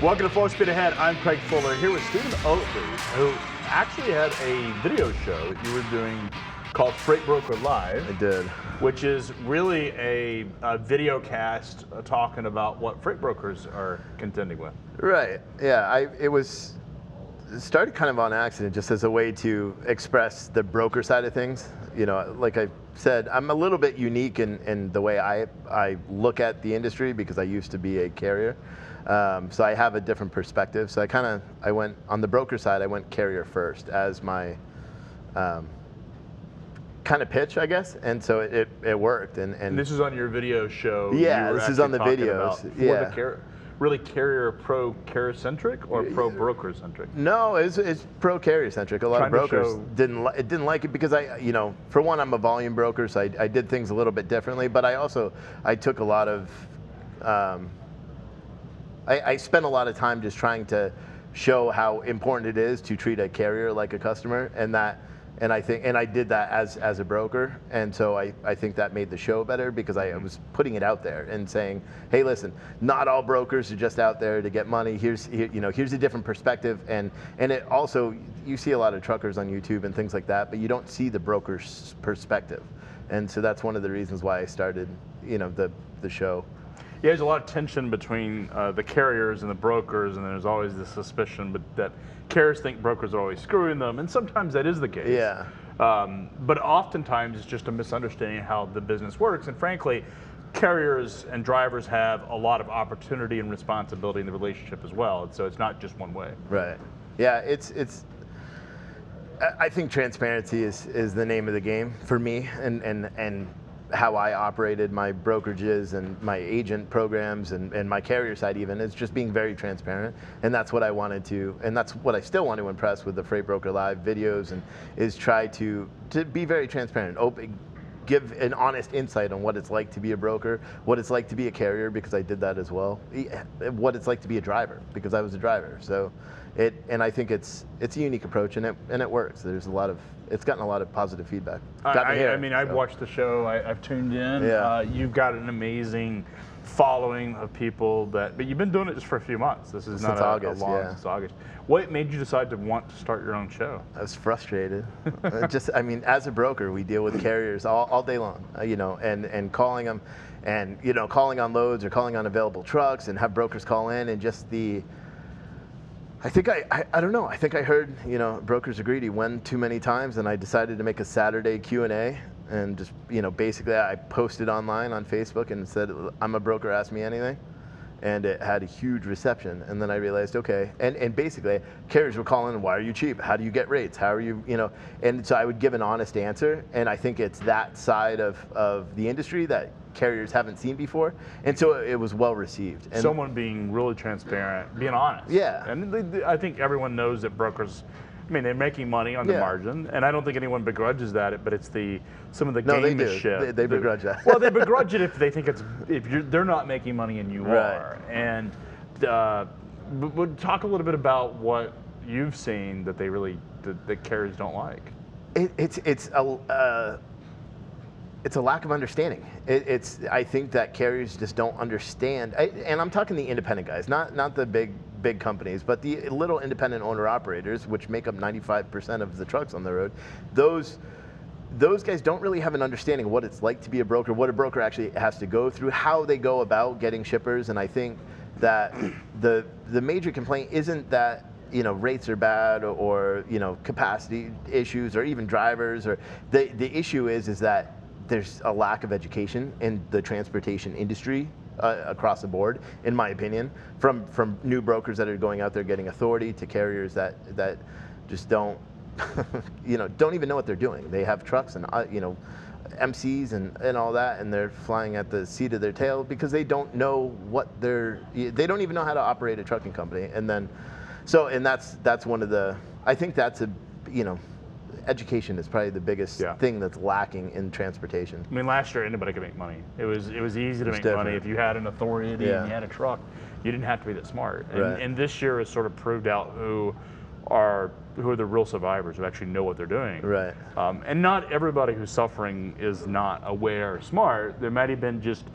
Welcome to Full Speed Ahead. I'm Craig Fuller here with Stephen Oatley, who actually had a video show that you were doing called Freight Broker Live. I did. Which is really a video cast talking about what freight brokers are contending with. Right. Yeah. It started kind of on accident, just as a way to express the broker side of things. You know, like I said, I'm a little bit unique in the way I look at the industry because I used to be a carrier. So I have a different perspective. So I went on the broker side. I went carrier first as my kind of pitch, I guess, and so it worked. And this is on your video show. Yeah, this is on the videos. Yeah. Really carrier centric or pro broker centric? No, it's pro carrier centric. A lot of brokers didn't like it because for one, I'm a volume broker, so I did things a little bit differently. But I took a lot of I spent a lot of time just trying to show how important it is to treat a carrier like a customer, and I did that as a broker, and so I think that made the show better because I was putting it out there and saying, hey, listen, not all brokers are just out there to get money. Here's a different perspective, and it also, you see a lot of truckers on YouTube and things like that, but you don't see the broker's perspective, and so that's one of the reasons why I started the show. Yeah, there's a lot of tension between the carriers and the brokers, and there's always this suspicion that carriers think brokers are always screwing them, and sometimes that is the case. Yeah. But oftentimes it's just a misunderstanding of how the business works, and frankly, carriers and drivers have a lot of opportunity and responsibility in the relationship as well, and so it's not just one way. Right. Yeah, I think transparency is the name of the game for me, and how I operated my brokerages and my agent programs and my carrier side even is just being very transparent, and that's what I wanted to, and that's what I still want to impress with the Freight Broker Live videos, and is try to be very transparent, give an honest insight on what it's like to be a broker, what it's like to be a carrier, because I did that as well, what it's like to be a driver, because I was a driver. So I think it's a unique approach, and it works. It's gotten a lot of positive feedback. I've watched the show. I've tuned in. Yeah. You've got an amazing following of people but you've been doing it just for a few months. This is not a long, since August. What made you decide to want to start your own show? I was frustrated. As a broker, we deal with carriers all day long, and calling them, and calling on loads or calling on available trucks, and have brokers call in, and just I think I don't know. I think I heard brokers are greedy one too many times, and I decided to make a Saturday Q&A, and just basically I posted online on Facebook and said, I'm a broker, ask me anything, and it had a huge reception. And then I realized, okay, and basically carriers were calling, why are you cheap? How do you get rates? How are you And so I would give an honest answer, and I think it's that side of the industry that carriers haven't seen before, and so it was well received. And someone being really transparent, being honest. Yeah. And I think everyone knows that brokers, they're making money on the margin, and I don't think anyone begrudges that. But it's some of the gameship. They begrudge that. Well, they begrudge it if they think they're not making money and you are. And but talk a little bit about what you've seen that that carriers don't like. It's a lack of understanding. I think that carriers just don't understand, and I'm talking the independent guys, not the big companies, but the little independent owner operators, which make up 95% of the trucks on the road. Those guys don't really have an understanding of what it's like to be a broker, what a broker actually has to go through, how they go about getting shippers, and I think that the major complaint isn't that rates are bad or capacity issues or even drivers, or the issue is that there's a lack of education in the transportation industry across the board, in my opinion, from new brokers that are going out there getting authority to carriers that just don't don't even know what they're doing. They have trucks and MCs and all that, and they're flying at the seat of their tail because they don't know they don't even know how to operate a trucking company. And then that's one of the, I think that's education is probably the biggest thing that's lacking in transportation. Last year anybody could make money. It was easy to make money if you had an authority and you had a truck. You didn't have to be that smart. And this year has sort of proved out who are the real survivors, who actually know what they're doing. Right. And not everybody who's suffering is not aware or smart. There might have been just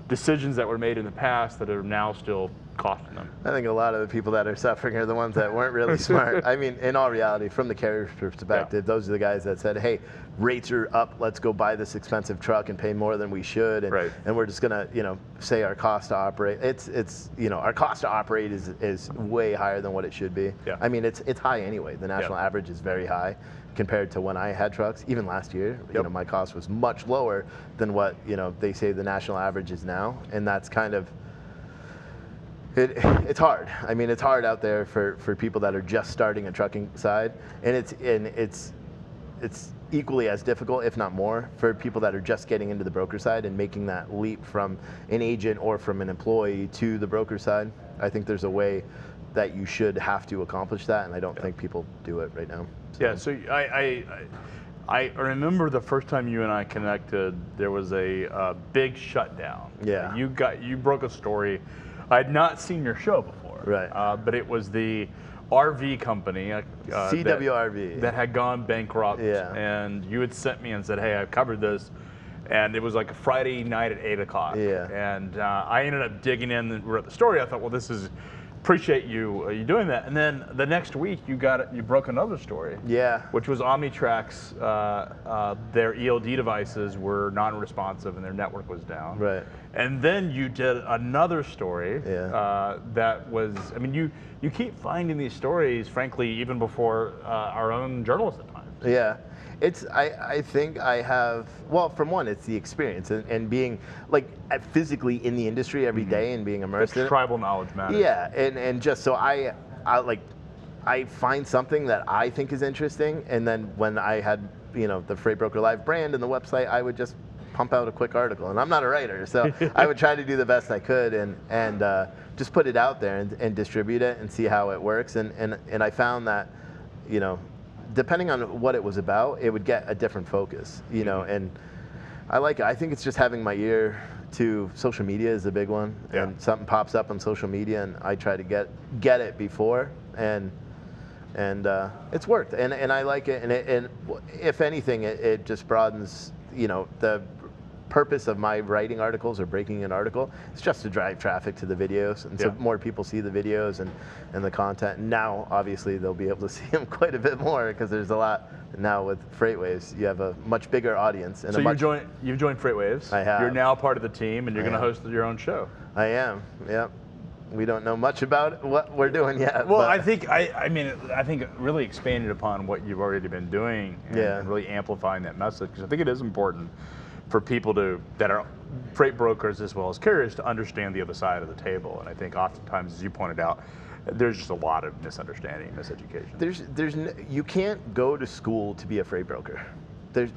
decisions that were made in the past that are now still costing them. I think a lot of the people that are suffering are the ones that weren't really smart. I mean, in all reality, from the carrier's perspective, those are the guys that said, hey, rates are up, let's go buy this expensive truck and pay more than we should, and we're just gonna, say our cost to operate. It's our cost to operate is way higher than what it should be. Yeah. I mean, it's high anyway. The national average is very high compared to when I had trucks. Even last year, my cost was much lower than what they say the national average is now, and that's kind of it's hard. I mean, it's hard out there for people that are just starting a trucking side, and it's equally as difficult, if not more, for people that are just getting into the broker side and making that leap from an agent or from an employee to the broker side. I think there's a way that you should have to accomplish that, and I don't think people do it right now. So. Yeah, so I remember the first time you and I connected, there was a big shutdown. Yeah. You broke a story. I had not seen your show before. Right. But it was the RV company, CWRV, that had gone bankrupt. Yeah. And you had sent me and said, hey, I've covered this. And it was like a Friday night at 8 o'clock. Yeah. And I ended up digging in and wrote the story. I thought, well, appreciate you doing that. And then the next week you broke another story. Yeah. Which was Omnitrack's, their ELD devices were non-responsive and their network was down. Right. And then you did another story. Yeah. That was, I mean, you keep finding these stories, frankly, even before our own journalists at times. Yeah. I think I have, well, from one, it's the experience and being like physically in the industry every day and being immersed in it. Tribal knowledge matters. Yeah, and just so I find something that I think is interesting, and then when I had, the Freight Broker Live brand and the website, I would just pump out a quick article. And I'm not a writer, so I would try to do the best I could and just put it out there and distribute it and see how it works. And I found that, depending on what it was about, it would get a different focus, and I like it. I think it's just having my ear to social media is a big one, and something pops up on social media, and I try to get it before, and it's worked, and I like it, and if anything, it just broadens, the purpose of my writing articles or breaking an article is just to drive traffic to the videos, and so more people see the videos and the content. And now, obviously, they'll be able to see them quite a bit more because there's a lot now with FreightWaves. You have a much bigger audience. And so you've joined FreightWaves. I have. You're now part of the team, and you're going to host your own show. I am. Yep. We don't know much about what we're doing yet. Well, I think really expanding upon what you've already been doing and really amplifying that message, because I think it is important for people that are freight brokers as well as carriers to understand the other side of the table. And I think oftentimes, as you pointed out, there's just a lot of misunderstanding, miseducation. You can't go to school to be a freight broker.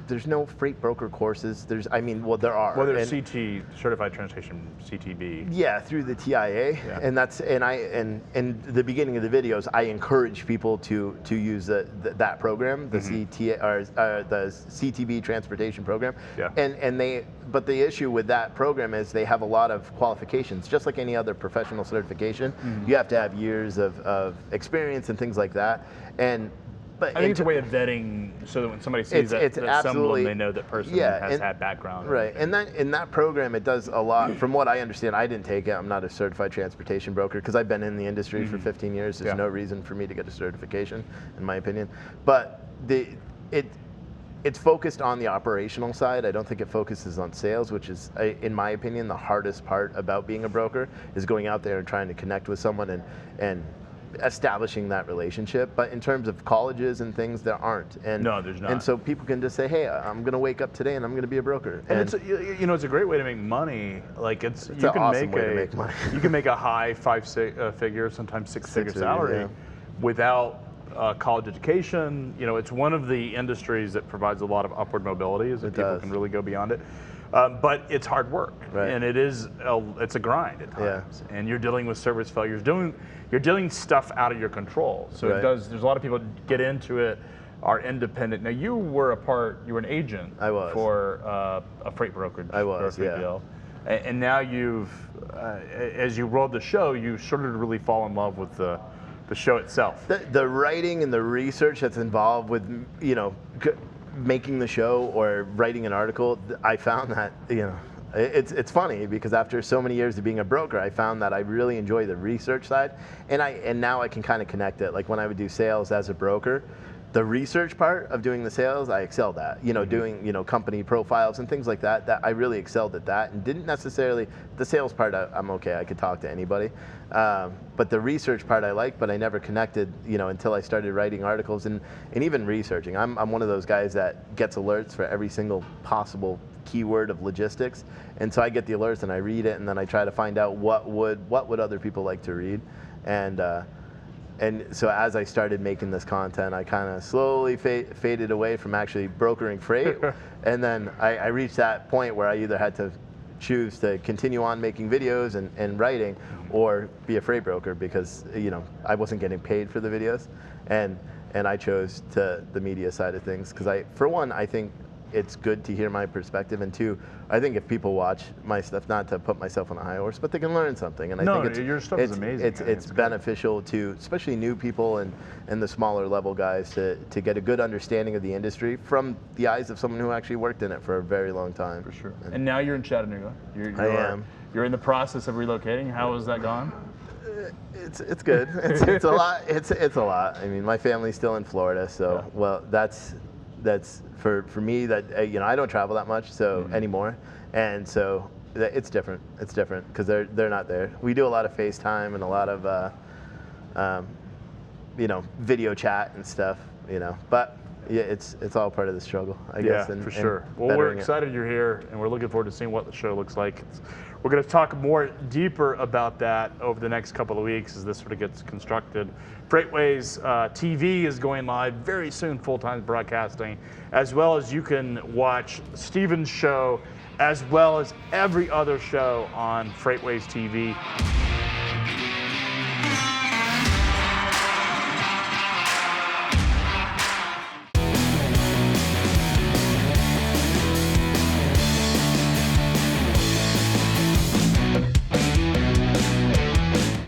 There's no freight broker courses. There are. Well, there's CT, Certified Transportation, CTB. Yeah, through the TIA, and that's in the beginning of the videos, I encourage people to use that program, the the CTB transportation program. Yeah. But the issue with that program is they have a lot of qualifications, just like any other professional certification. You have to have years of experience and things like that, But I think it's a way of vetting, so that when somebody sees that symbol, they know that person has had background. Right, and in that program, it does a lot. From what I understand, I didn't take it. I'm not a certified transportation broker because I've been in the industry for 15 years. There's no reason for me to get a certification, in my opinion. But it's focused on the operational side. I don't think it focuses on sales, which is, in my opinion, the hardest part about being a broker, is going out there and trying to connect with someone and establishing that relationship. But in terms of colleges and things, there aren't. No, there's not. And so people can just say, hey, I'm going to wake up today and I'm going to be a broker. And it's a great way to make money. Like it's an awesome way to make money. You can make a high figure, sometimes six-figure salary without college education. It's one of the industries that provides a lot of upward mobility, as people can really go beyond it. But it's hard work, and it's a grind at times. And you're dealing with service failures. You're doing stuff out of your control. So there's a lot of people get into it, are independent. Now you were an agent. I was. For a freight brokerage. I was, deal. And now as you rolled the show, you started to really fall in love with the show itself. The writing and the research that's involved with, making the show or writing an article, I found that, It's funny because after so many years of being a broker, I found that I really enjoy the research side, and now I can kind of connect it. Like when I would do sales as a broker, the research part of doing the sales, I excelled at. Doing company profiles and things like that. That I really excelled at that, and didn't necessarily the sales part. I'm okay. I could talk to anybody, but the research part I like, but I never connected. Until I started writing articles and even researching. I'm one of those guys that gets alerts for every single possible keyword of logistics, and so I get the alerts and I read it, and then I try to find out what would other people like to read, and so as I started making this content, I kind of slowly faded away from actually brokering freight, and then I reached that point where I either had to choose to continue on making videos and writing, or be a freight broker because I wasn't getting paid for the videos, and I chose the media side of things because for one, I think it's good to hear my perspective, and two, I think if people watch my stuff, not to put myself on a high horse, but they can learn something. And I think your stuff is amazing. It's beneficial to especially new people and the smaller level guys to get a good understanding of the industry from the eyes of someone who actually worked in it for a very long time. For sure. And now you're in Chattanooga. I am. You're in the process of relocating. How has that gone? It's good. It's a lot. It's a lot. I mean, my family's still in Florida, so yeah. Well, that's for me that I don't travel that much anymore, and so it's different. It's different because they're not there. We do a lot of FaceTime and a lot of video chat and stuff. But yeah, it's all part of the struggle, I guess. Yeah, for sure. Well, we're excited you're here, and we're looking forward to seeing what the show looks like. We're going to talk more deeper about that over the next couple of weeks as this sort of gets constructed. FreightWaves TV is going live very soon, full-time broadcasting, as well as you can watch Stephen's show, as well as every other show on FreightWaves TV.